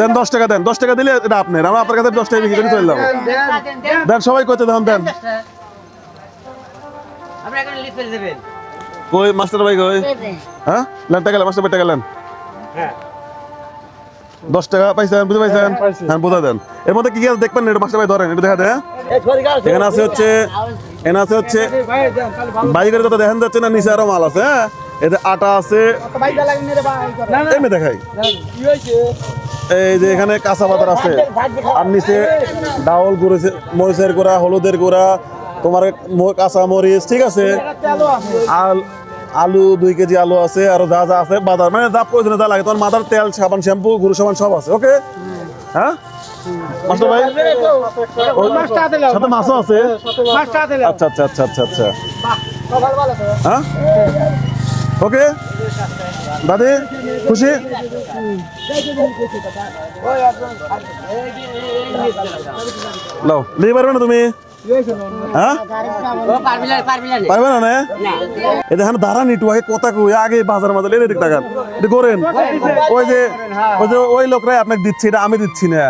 দেন 10 টাকা দেন, 10 টাকা দিলে এটা আপনার, আমরা আপনার কাছে 10 টাকা বিক্রি করে চলে যাবো। দেন সবাই কত দেন দেন। কই মাস্টার ভাই কই? হ্যাঁ লেন টাকা লেন, মাস্টার ভাই টাকা লেন। 10 টাকা পাইছেন, বুঝতে পাইছেন? হ্যাঁ বুঝা দেন। এর মধ্যে কি কি আছে দেখবেন, এটা মাস্টার ভাই ধরেন, এটা দেখা দেয়। এখানে আছে হচ্ছে বাইকের কথা দেখেন যাচ্ছে না, নিচে আরো মাল আছে। হ্যাঁ এতে আটা আছে, এমনি দেখাই। এই যে এখানে কাঁচা বাজার আছে, আর নিচে ডাউল গুঁড়েছে, মরিচের গুঁড়া, হলুদের গুঁড়া, তোমার কাঁচা মরিচ, ঠিক আছে। আলু 2 কেজি আলু আছে, আর যা যা আছে বাজার, মানে যা প্রয়োজনে যা লাগে তোমার, মাথার তেল, সাবান, শ্যাম্পু, গুঁড়ো সাবান সব আছে। ওকে হ্যাঁ মাস্টার ভাই, সাথে মাছও আছে। আচ্ছা আচ্ছা আচ্ছা আচ্ছা আচ্ছা হ্যাঁ ওকে দাদি খুশি? লাও নিয়ে পারবে না তুমি? হ্যাঁ পারবে না? এই দেখেন দাঁড়ান একটু, আগে কথা কই, আগে বাজার মাঝে লেনে দিক টাকা করেন। ওই যে ওই লোকরাই আপনাকে দিচ্ছে, এটা আমি দিচ্ছি না।